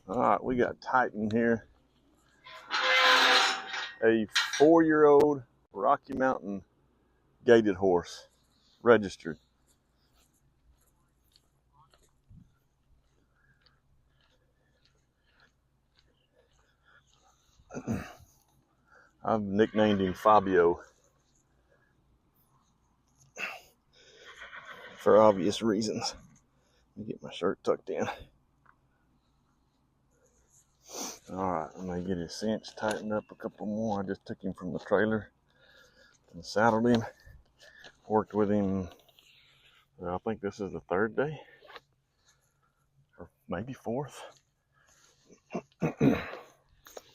All right, we got Titan here, a 4-year-old Rocky Mountain gaited horse, registered. I've nicknamed him Fabio for obvious reasons. Let me get my shirt tucked in. All right, I'm gonna get his cinch tightened up a couple more. I just took him from the trailer and saddled him. Worked with him, I think this is the 3rd day, or maybe 4th.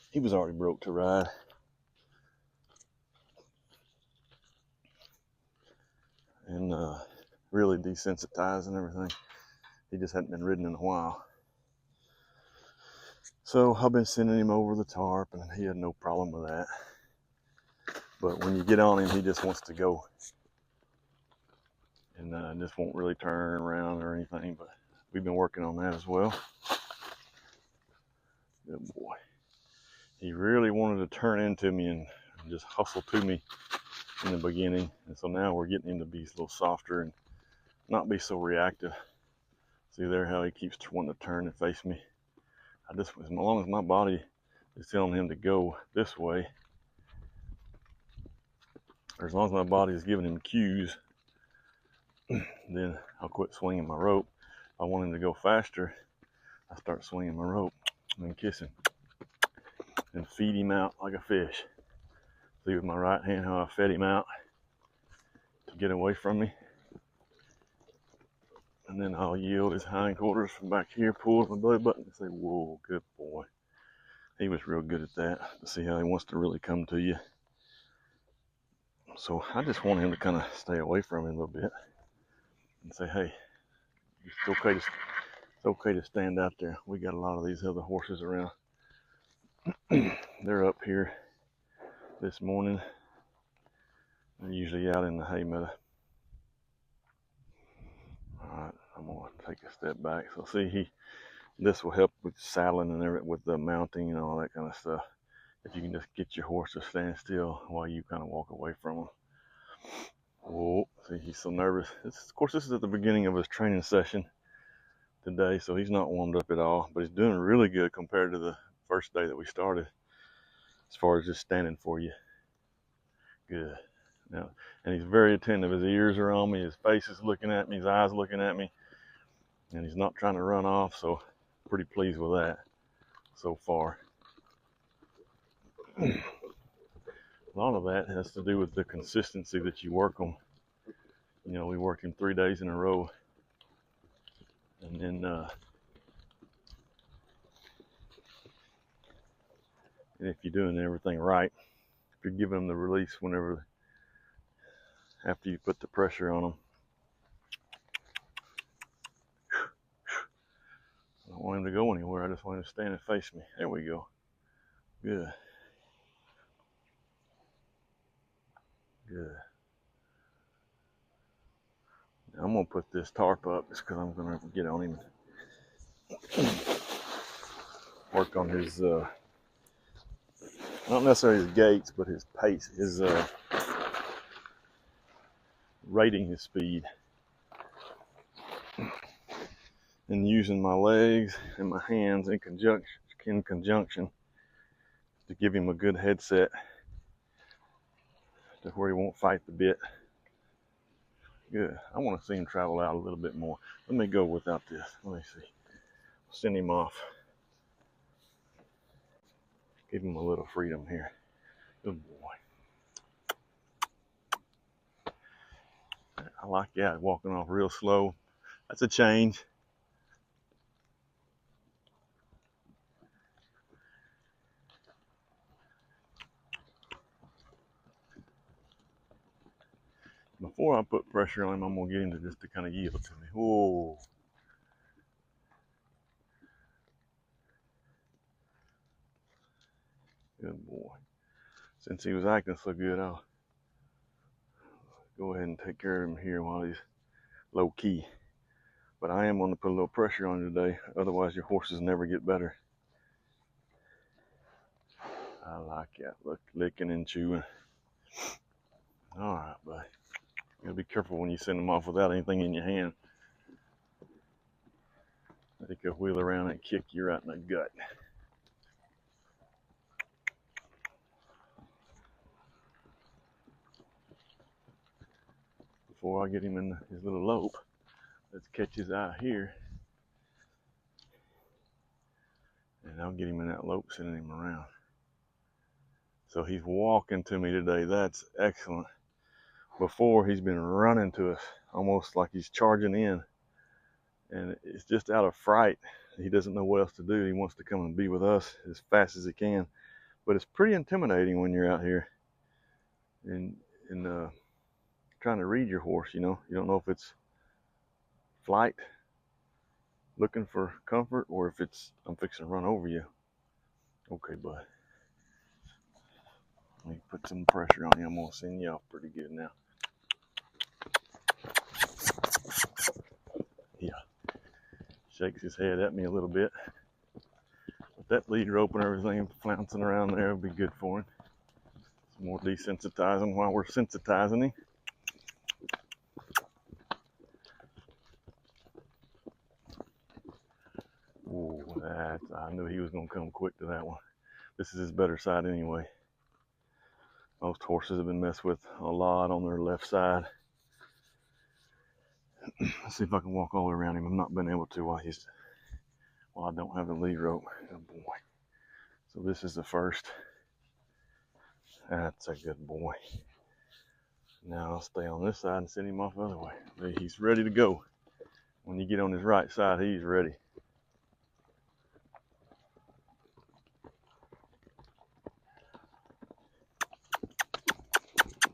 He was already broke to ride. And really desensitized and everything. He just hadn't been ridden in a while. So I've been sending him over the tarp, and he had no problem with that. But when you get on him, he just wants to go. And just won't really turn around or anything. But we've been working on that as well. Good boy. He really wanted to turn into me and just hustle to me in the beginning. And so now we're getting him to be a little softer and not be so reactive. See there how he keeps wanting to turn and face me. As long as my body is telling him to go this way, or as long as my body is giving him cues, then I'll quit swinging my rope. If I want him to go faster, I start swinging my rope and kiss him and feed him out like a fish. See with my right hand how I fed him out to get away from me. And then I'll yield his hindquarters from back here, pull my belly button, and say, whoa, good boy. He was real good at that, to see how he wants to really come to you. So I just want him to kind of stay away from him a little bit and say, hey, it's okay to stand out there. We got a lot of these other horses around. They're up here this morning. They're usually out in the hay meadow. All right, I'm gonna take a step back. So see, this will help with saddling and everything, with the mounting and all that kind of stuff. If you can just get your horse to stand still while you kind of walk away from him. Oh, see, he's so nervous. Of course, this is at the beginning of his training session today, so he's not warmed up at all, but he's doing really good compared to the first day that we started, as far as just standing for you. Good. Now, and he's very attentive. His ears are on me, his face is looking at me, his eyes looking at me, and he's not trying to run off, so pretty pleased with that so far. A lot of that has to do with the consistency that you work on. You know, we work him 3 days in a row, and then and if you're doing everything right, if you're giving them the release after you put the pressure on them. I don't want him to go anywhere. I just want him to stand and face me. There we go. Good. Good. Now I'm going to put this tarp up just because I'm going to get on him. Work on his, not necessarily his gaits, but his pace, his rating his speed. And using my legs and my hands in conjunction to give him a good headset to where he won't fight the bit. Good. I want to see him travel out a little bit more. Let me go without this. Let me see. Send him off. Give him a little freedom here. Good boy. I like that, walking off real slow. That's a change. Before I put pressure on him, I'm going to get him to kind of yield to me. Whoa. Good boy. Since he was acting so good, I'll go ahead and take care of him here while he's low key. But I am going to put a little pressure on you today. Otherwise, your horses never get better. I like it. Look, licking and chewing. All right, bud. You gotta be careful when you send them off without anything in your hand. They could wheel around and kick you right in the gut. Before I get him in his little lope, let's catch his eye here. And I'll get him in that lope, sending him around. So he's walking to me today. That's excellent. Before, he's been running to us, almost like he's charging in. And it's just out of fright. He doesn't know what else to do. He wants to come and be with us as fast as he can. But it's pretty intimidating when you're out here and trying to read your horse, you know. You don't know if it's flight, looking for comfort, or if it's, I'm fixing to run over you. Okay, bud. Let me put some pressure on you. I'm going to send you off pretty good now. Yeah. Shakes his head at me a little bit. With that lead rope and everything flouncing around there will be good for him. Some more desensitizing while we're sensitizing him. Oh, I knew he was going to come quick to that one. This is his better side anyway. Most horses have been messed with a lot on their left side. Let's see if I can walk all the way around him. I've not been able to while I don't have the lead rope. Oh boy. So this is the first. That's a good boy. Now I'll stay on this side and send him off the other way. He's ready to go. When you get on his right side, he's ready.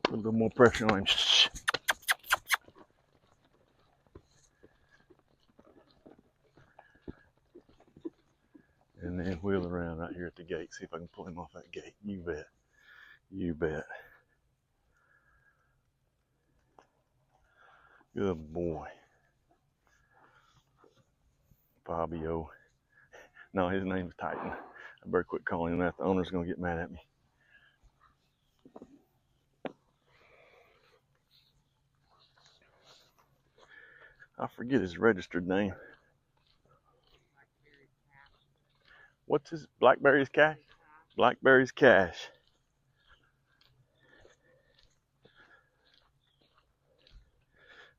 Put a little more pressure on him. And then wheel around right here at the gate. See if I can pull him off that gate. You bet. You bet. Good boy. Fabio. No, his name's Titan. I better quit calling him that. The owner's going to get mad at me. I forget his registered name. What's his? Blackberry's Cash? Blackberry's Cash.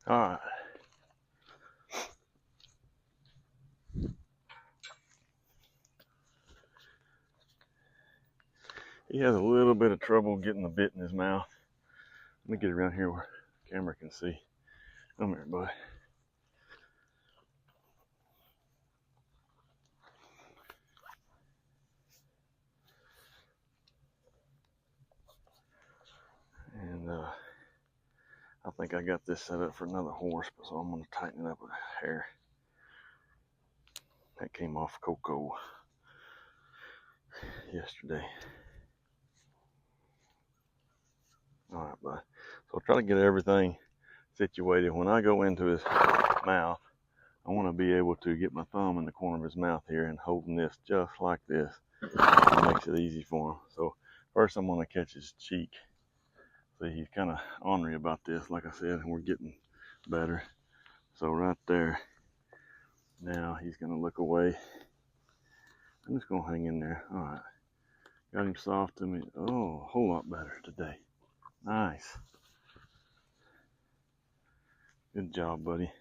All right. He has a little bit of trouble getting the bit in his mouth. Let me get around here where the camera can see. Come here, bud. And I think I got this set up for another horse, so I'm going to tighten it up with hair. That came off Coco yesterday. All right, bud. So I'll try to get everything situated. When I go into his mouth, I want to be able to get my thumb in the corner of his mouth here and holding this just like this. It makes it easy for him. So first I'm going to catch his cheek. See, he's kind of ornery about this. Like I said, we're getting better. So right there. Now he's going to look away. I'm just going to hang in there. All right. Got him soft to me. Oh, a whole lot better today. Nice. Good job, buddy.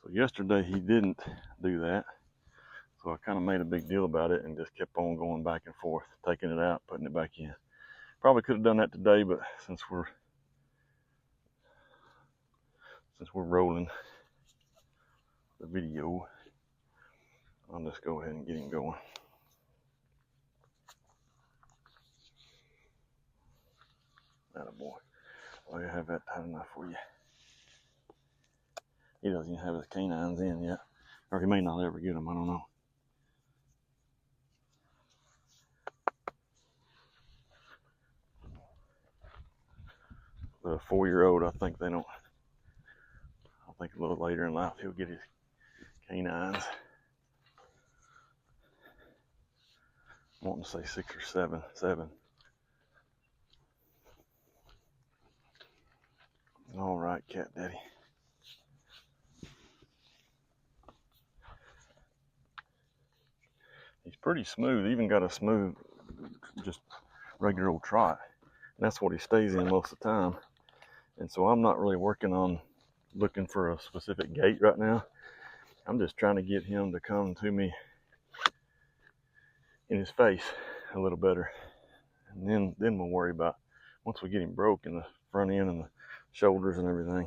So yesterday he didn't do that. So I kind of made a big deal about it and just kept on going back and forth, taking it out, putting it back in. Probably could have done that today, but since we're rolling the video, I'll just go ahead and get him going. Attaboy. Well, I have that tight enough for you. He doesn't even have his canines in yet. Or he may not ever get them, I don't know. The 4-year-old, I think a little later in life he'll get his canines. I'm wanting to say 6 or 7. All right, cat daddy. He's pretty smooth, even got a smooth, just regular old trot. And that's what he stays in most of the time. And so I'm not really working on looking for a specific gait right now. I'm just trying to get him to come to me in his face a little better. And then we'll worry about, once we get him broke in the front end and the shoulders and everything.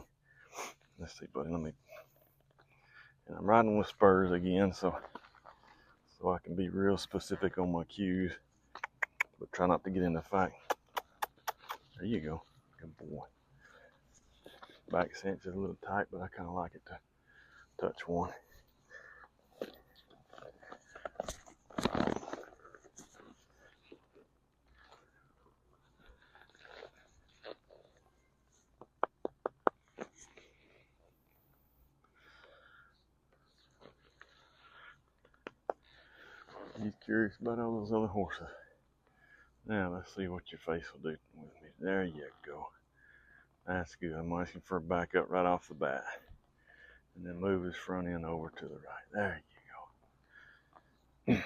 Let's see, buddy, and I'm riding with spurs again, so I can be real specific on my cues, but try not to get into fight. There you go, good boy. Back cinch is a little tight, but I kind of like it to touch one. He's curious about all those other horses. Now let's see what your face will do with me. There you go. That's good. I'm asking for a back up right off the bat. And then move his front end over to the right. There you go.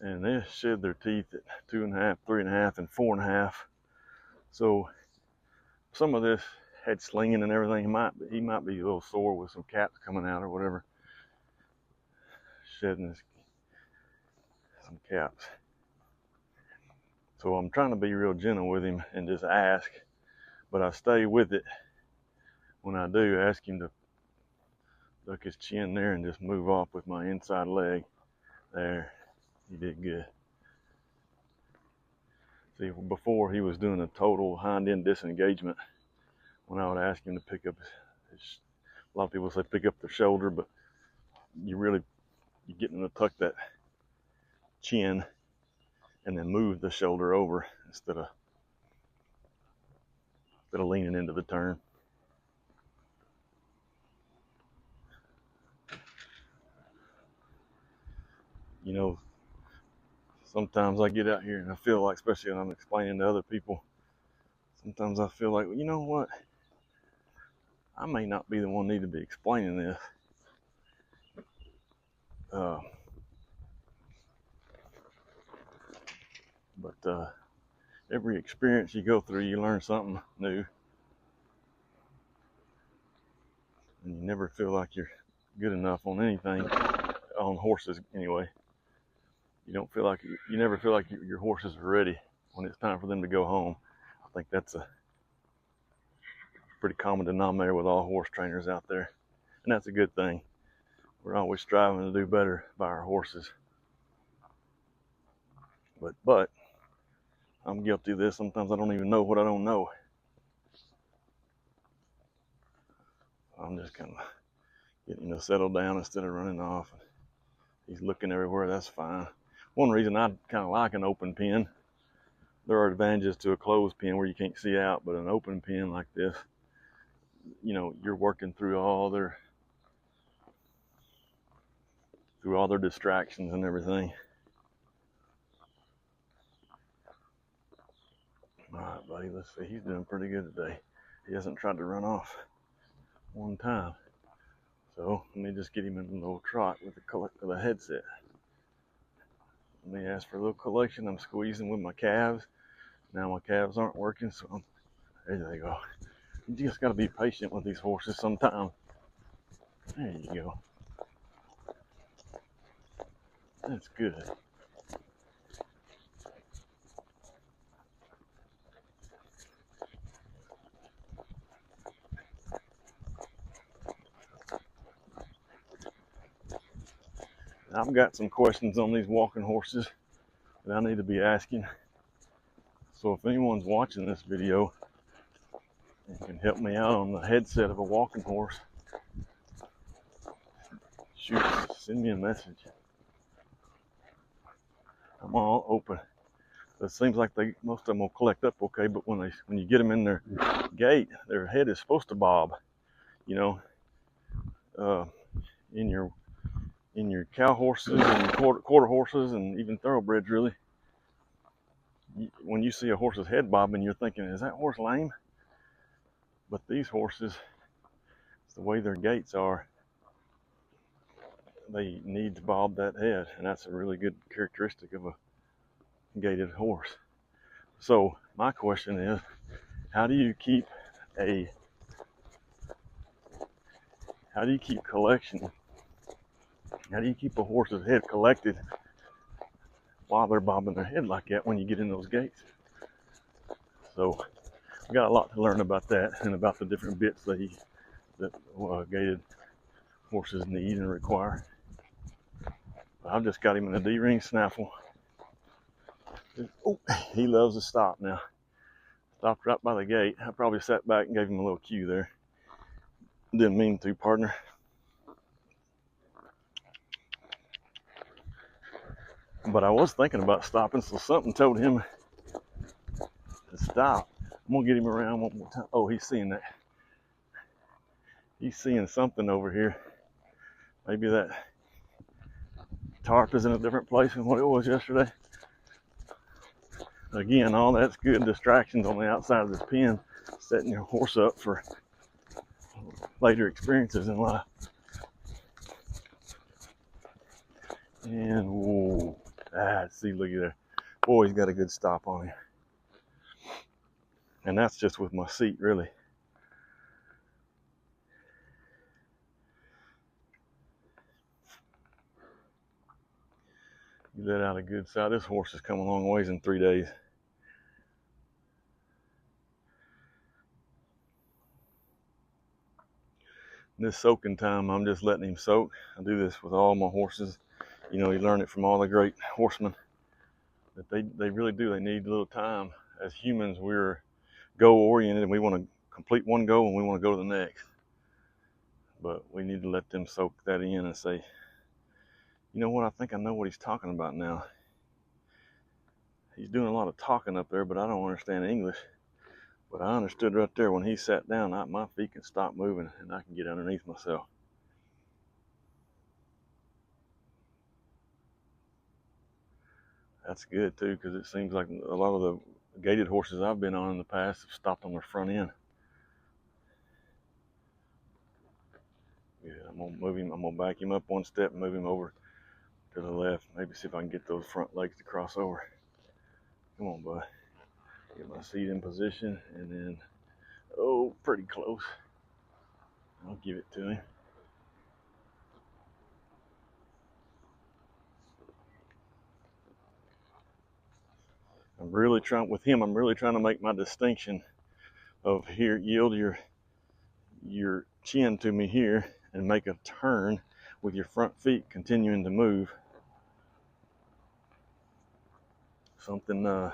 And they shed their teeth at 2.5, 3.5, and 4.5. So some of this head slinging and everything, he might be a little sore with some caps coming out or whatever. Shedding some caps. So I'm trying to be real gentle with him and just ask, but I stay with it when I do. Ask him to duck his chin there and just move off with my inside leg. There, he did good. See, before he was doing a total hind end disengagement when I would ask him to pick up his, a lot of people say pick up the shoulder, but you're getting him to tuck that chin and then move the shoulder over instead of leaning into the turn. You know, sometimes I get out here and I feel like, especially when I'm explaining to other people, sometimes I feel like, well, you know what? I may not be the one need to be explaining this. But every experience you go through, you learn something new. And you never feel like you're good enough on anything, on horses anyway. You never feel like your horses are ready when it's time for them to go home. I think that's a pretty common denominator with all horse trainers out there. And that's a good thing. We're always striving to do better by our horses. But I'm guilty of this. Sometimes I don't even know what I don't know. I'm just kind of getting to settle down instead of running off. He's looking everywhere. That's fine. One reason I kind of like an open pen, there are advantages to a closed pen where you can't see out, but an open pen like this, you know, you're working through all their distractions and everything. All right, buddy, let's see. He's doing pretty good today. He hasn't tried to run off one time. So let me just get him in a little trot with the headset. Let me ask for a little collection. I'm squeezing with my calves. Now my calves aren't working, so there they go. You just got to be patient with these horses sometimes. There you go. That's good. I've got some questions on these walking horses that I need to be asking. So if anyone's watching this video and can help me out on the headset of a walking horse, shoot, send me a message. I'm all open. It seems like most of them will collect up okay, but when you get them in their gait, their head is supposed to bob. You know, in your cow horses and quarter horses and even thoroughbreds, really, when you see a horse's head bobbing, you're thinking, is that horse lame? But these horses, the way their gaits are, they need to bob that head, and that's a really good characteristic of a gaited horse. So my question is, how do you keep collection? How do you keep a horse's head collected while they're bobbing their head like that when you get in those gaits? So I got a lot to learn about that and about the different bits that gaited horses need and require. I've just got him in a D-ring snaffle. Oh, he loves to stop now. Stopped right by the gate. I probably sat back and gave him a little cue there. Didn't mean to, partner. But I was thinking about stopping, so something told him to stop. I'm gonna get him around one more time. Oh, he's seeing that. He's seeing something over here. Maybe that tarp is in a different place than what it was yesterday. Again, all that's good distractions on the outside of this pen, setting your horse up for later experiences in life. And whoa, see, look at there. Boy, he's got a good stop on him. And that's just with my seat, really. You let out a good side. This horse has come a long ways in 3 days. This soaking time, I'm just letting him soak. I do this with all my horses. You know, you learn it from all the great horsemen. That they really do. They need a little time. As humans, we're goal-oriented, and we want to complete one goal and we want to go to the next. But we need to let them soak that in and say, you know what, I think I know what he's talking about now. He's doing a lot of talking up there, but I don't understand English. But I understood right there when he sat down, my feet can stop moving and I can get underneath myself. That's good too, because it seems like a lot of the gaited horses I've been on in the past have stopped on their front end. Yeah, I'm gonna move him. I'm gonna back him up one step and move him over to the left. Maybe see if I can get those front legs to cross over. Come on, bud. Get my seat in position, and then, oh, pretty close. I'll give it to him. I'm really trying to make my distinction of here, yield your chin to me here and make a turn with your front feet continuing to move. Something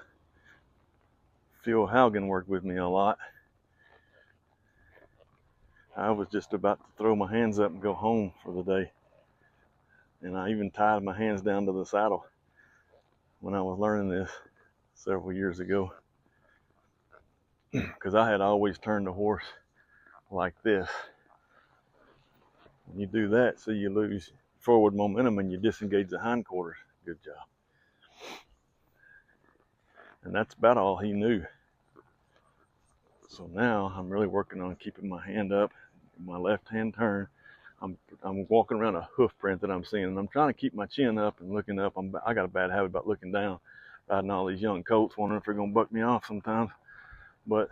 Phil Haugen worked with me a lot. I was just about to throw my hands up and go home for the day. And I even tied my hands down to the saddle when I was learning this several years ago. Because I had always turned the horse like this. When you do that, so you lose forward momentum and you disengage the hindquarters. Good job. And that's about all he knew. So now I'm really working on keeping my hand up, my left hand turn. I'm walking around a hoof print that I'm seeing, and I'm trying to keep my chin up and looking up. I got a bad habit about looking down, riding all these young colts, wondering if they're gonna buck me off sometimes. But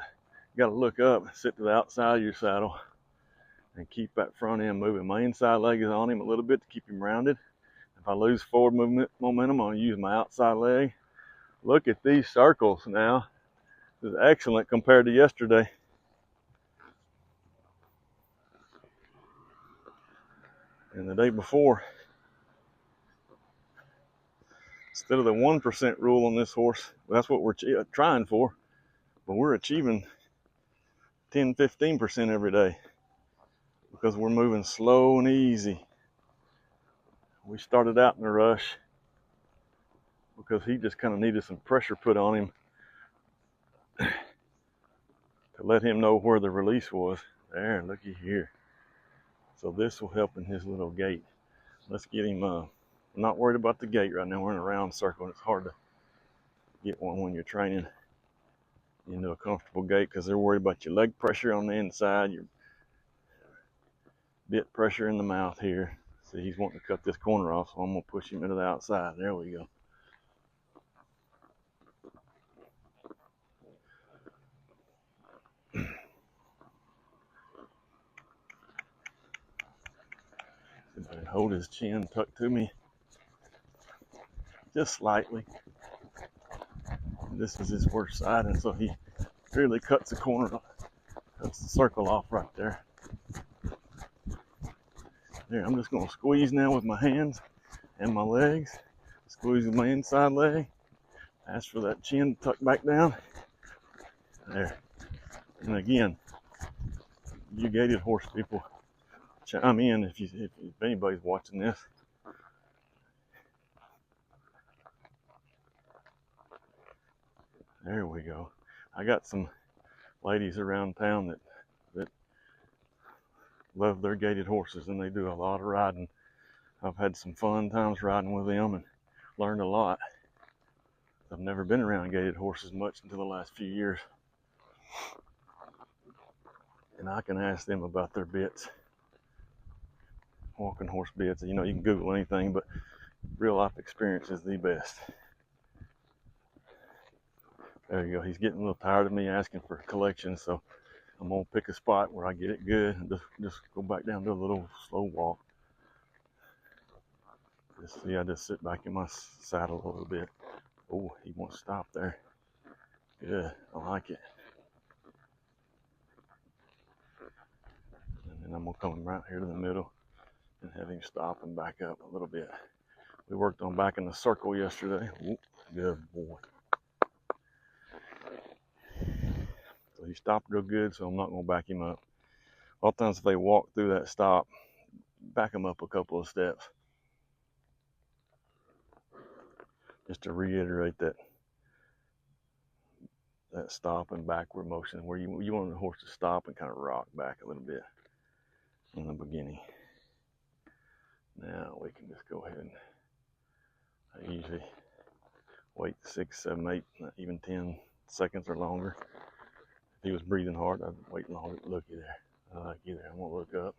you got to look up, sit to the outside of your saddle, and keep that front end moving. My inside leg is on him a little bit to keep him rounded. If I lose forward momentum, I'll use my outside leg. Look at these circles now. This is excellent compared to yesterday. And the day before, instead of the 1% rule on this horse, that's what we're trying for, but we're achieving 10-15% every day because we're moving slow and easy. We started out in a rush because he just kind of needed some pressure put on him to let him know where the release was. There, looky here. So this will help in his little gait. Let's get him, I'm not worried about the gait right now. We're in a round circle and it's hard to get one when you're training. into a comfortable gait because they're worried about your leg pressure on the inside, your bit pressure in the mouth here. See, he's wanting to cut this corner off, so I'm going to push him into the outside. There we go. And hold his chin tucked to me just slightly. This is his worst side, and so he really cuts the corner, cuts the circle off right there. There, I'm just going to squeeze now with my hands and my legs. Squeeze with my inside leg. Ask for that chin tucked back down. There. And again, you gaited horse people, chime in if anybody's watching this. There we go. I got some ladies around town that love their gaited horses, and they do a lot of riding. I've had some fun times riding with them and learned a lot. I've never been around gaited horses much until the last few years. And I can ask them about their bits. Walking horse bits. You know, you can Google anything, but real life experience is the best. There you go. He's getting a little tired of me asking for collections, so I'm going to pick a spot where I get it good and just go back down to a little slow walk. See, I just sit back in my saddle a little bit. Oh, he won't stop there. Good. I like it. And then I'm going to come right here to the middle and have him stop and back up a little bit. We worked on back in the circle yesterday. Ooh, good boy. So he stopped real good, so I'm not going to back him up. A lot of times if they walk through that stop, back them up a couple of steps. Just to reiterate that stop and backward motion where you want the horse to stop and kind of rock back a little bit in the beginning. Now we can just go ahead and I usually wait 6, 7, 8, even 10 seconds or longer. If he was breathing hard, I'd wait longer. Looky there. I like you there. I'm going to look up.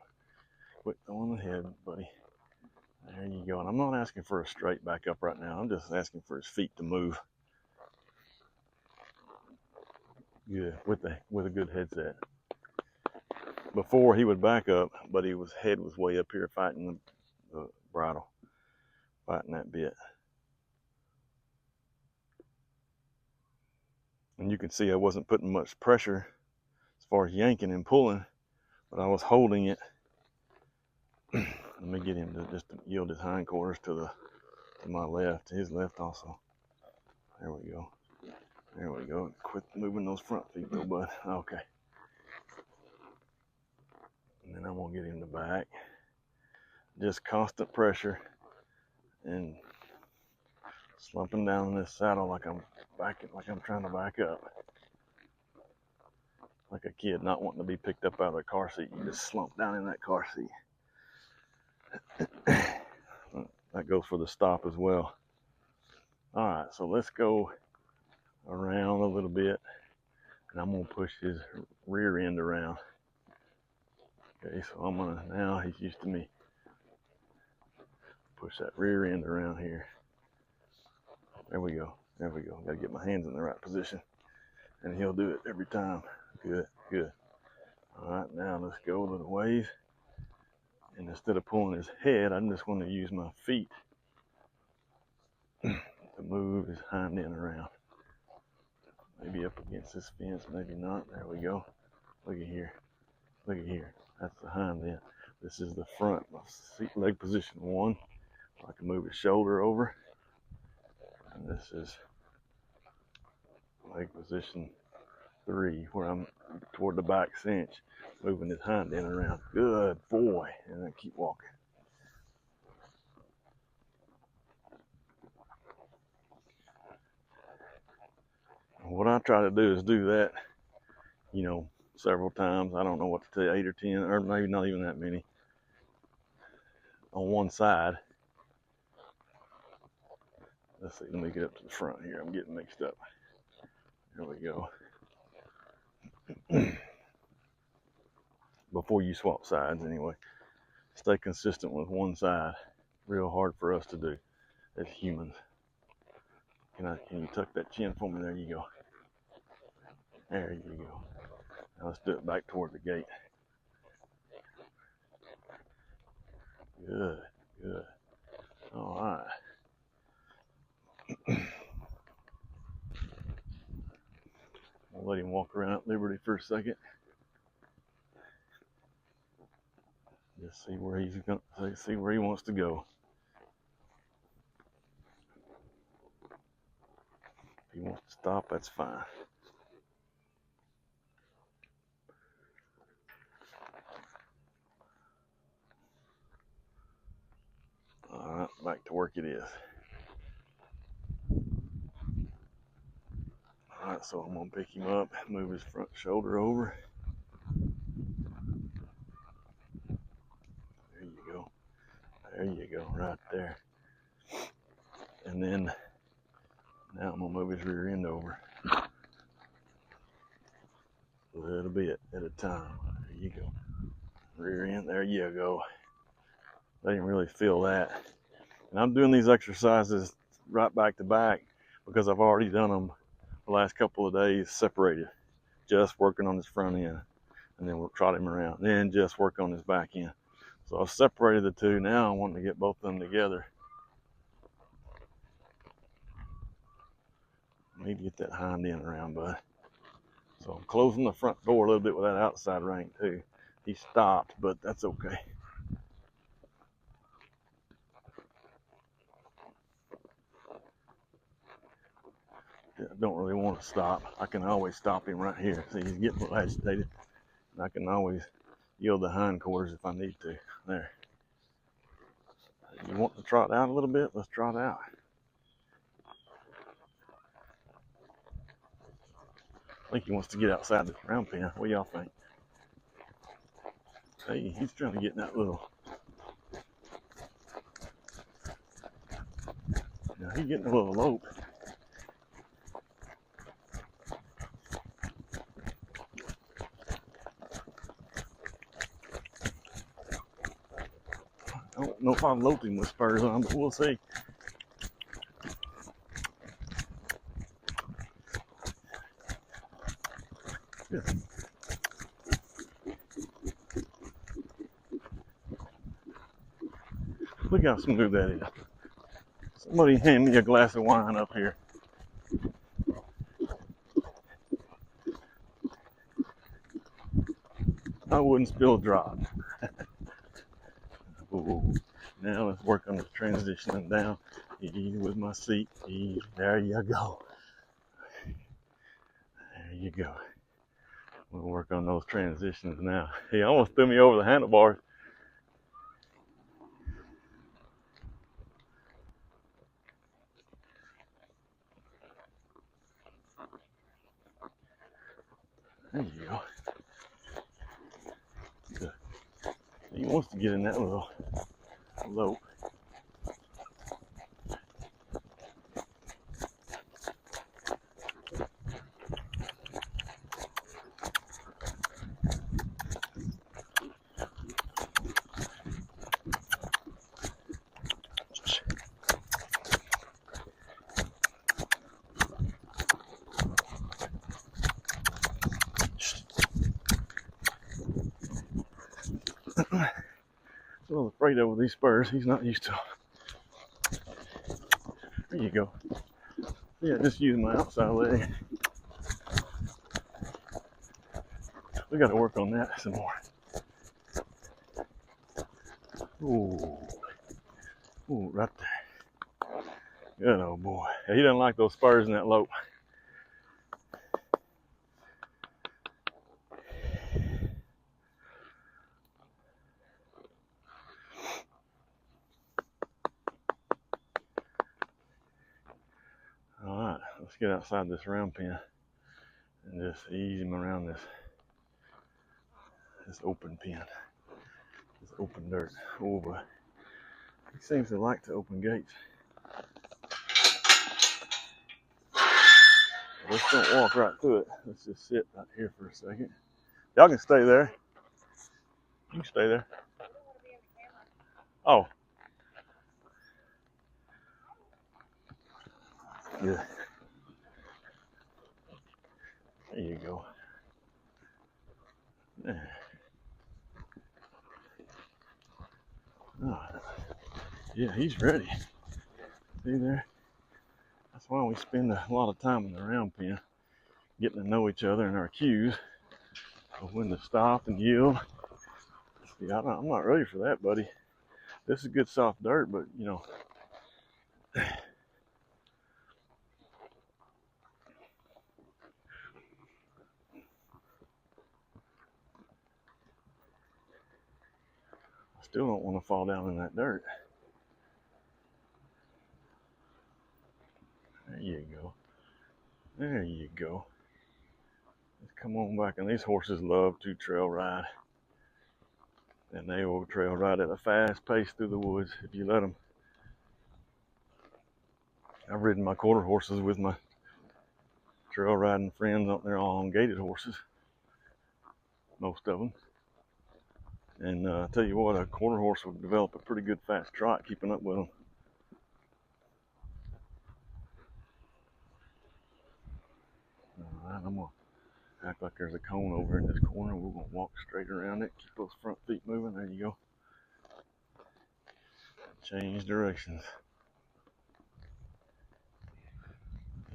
Quit throwing the head, buddy. There you go. And I'm not asking for a straight back up right now. I'm just asking for his feet to move. Good. With a good headset. Before he would back up, but his head was way up here fighting the bridle. Fighting that bit. And you can see I wasn't putting much pressure as far as yanking and pulling, but I was holding it. Let me get him to just yield his hindquarters to my left, his left also. There we go. There we go. Quit moving those front feet though, bud. Okay. And then I'm gonna get him to back. Just constant pressure and slumping down in this saddle like I'm trying to back up. Like a kid not wanting to be picked up out of the car seat. You just slump down in that car seat. That goes for the stop as well. All right, so let's go around a little bit, and I'm gonna push his rear end around. Okay, so I'm gonna, now he's used to me, push that rear end around here. There we go. There we go. Gotta get my hands in the right position, and he'll do it every time. Good, good. All right, now let's go a little ways. And instead of pulling his head, I'm just going to use my feet to move his hind end around. Maybe up against this fence, maybe not. There we go. Look at here. Look at here. That's the hind end. This is the front, my leg position 1. I can move his shoulder over. And this is leg position 3, where I'm toward the back cinch, moving his hind end around. Good boy. And then keep walking. What I try to do is do that, several times. I don't know what to tell you, 8 or 10, or maybe not even that many, on one side. Let's see, let me get up to the front here. I'm getting mixed up. There we go. Before you swap sides anyway. Stay consistent with one side. Real hard for us to do as humans. Can you tuck that chin for me? There you go. There you go. Now let's do it back toward the gate. Good, good. All right. I'll let him walk around at liberty for a second. Just see where he's going. See where he wants to go. If he wants to stop, that's fine. All right, back to work it is. All right, so I'm gonna pick him up, move his front shoulder over. There you go. There you go, right there. And then now I'm gonna move his rear end over. A little bit at a time. There you go. Rear end, there you go. They didn't really feel that. And I'm doing these exercises right back to back because I've already done them the last couple of days separated. Just working on his front end. And then we'll trot him around. Then just work on his back end. So I've separated the two. Now I want to get both of them together. Need to get that hind end around, bud. So I'm closing the front door a little bit with that outside rein too. He stopped, but that's okay. I don't really want to stop. I can always stop him right here. See, he's getting a little agitated. And I can always yield the hindquarters if I need to. There. You want to trot out a little bit? Let's trot out. I think he wants to get outside the round pen. What do y'all think? Hey, he's trying to get in that little. Now he's getting a little lope. I don't know if I've loped him with spurs on, but we'll see. Good. Look how smooth that is. Somebody hand me a glass of wine up here. I wouldn't spill a drop. Ooh. Now let's work on the transitioning down. Easy with my seat. Easy. There you go. There you go. We'll work on those transitions now. He almost threw me over the handlebars. There you go. Good. He wants to get in that little lope. A little afraid of with these spurs. He's not used to them. There you go. Yeah, just use my outside leg. We got to work on that some more. Ooh. Ooh, right there. Good old boy. Yeah, he doesn't like those spurs in that lope. Alright, let's get outside this round pen and just ease him around this open pen. This open dirt. Oh boy. He seems to like to open gates. Let's don't walk right through it. Let's just sit right here for a second. Y'all can stay there. You can stay there. Oh. Yeah. There you go. There. Oh. Yeah, he's ready. See there? That's why we spend a lot of time in the round pen, getting to know each other and our cues of when to stop and yield. See, I'm not ready for that, buddy. This is good soft dirt, but you know, I still don't want to fall down in that dirt. There you go. There you go. Let's come on back. And these horses love to trail ride. And they will trail ride at a fast pace through the woods if you let them. I've ridden my quarter horses with my trail riding friends up there, all on gaited horses. Most of them. And I tell you what, a quarter horse will develop a pretty good fast trot keeping up with them. All right, I'm going to act like there's a cone over in this corner. We're going to walk straight around it, keep those front feet moving. There you go. Change directions.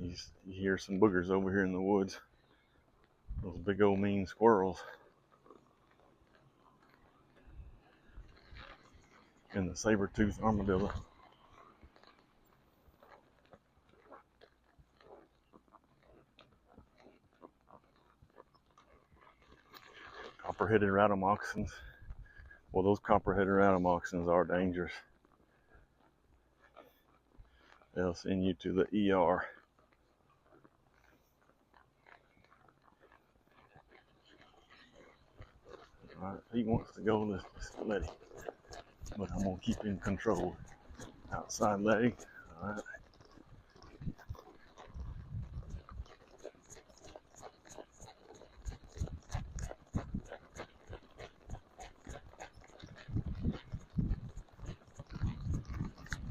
You hear some boogers over here in the woods. Those big old mean squirrels. And the saber-toothed armadillo. Copper-headed rattle moccasins. Well, those copper-headed rattle moccasins are dangerous. They'll send you to the ER. All right, if he wants to go, let's just let him. But I'm going to keep him controlled. Outside leg. All right.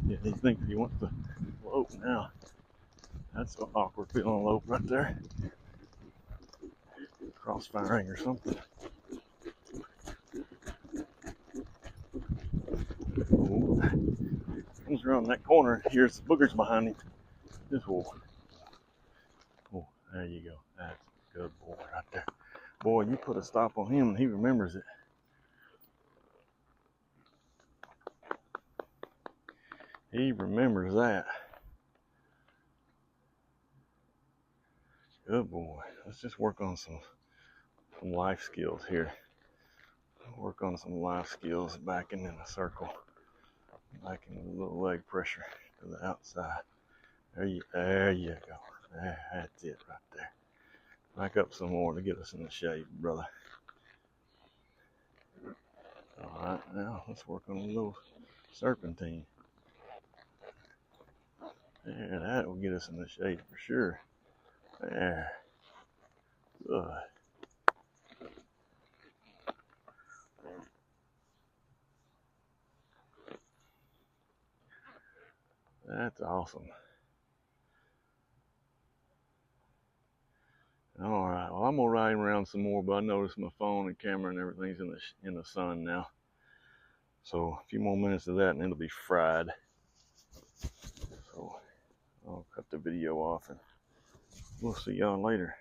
Yeah, he thinks he wants to lope now. That's an awkward feeling lope right there. Crossfiring or something. Ooh. Comes around that corner. Here's the boogers behind him. Just whoa. Oh, there you go. That's a good boy right there. Boy, you put a stop on him and he remembers it. He remembers that. Good boy. Let's just work on some life skills here. Work on some life skills, backing in a circle, backing with a little leg pressure to the outside. There you go. That's it right there. Back up some more to get us in the shape, brother. All right, now let's work on a little serpentine. There, that will get us in the shape for sure. There. Good. That's awesome. All right, well, I'm gonna ride around some more, but I noticed my phone and camera and everything's in the sun now. So a few more minutes of that and it'll be fried. So I'll cut the video off and we'll see y'all later.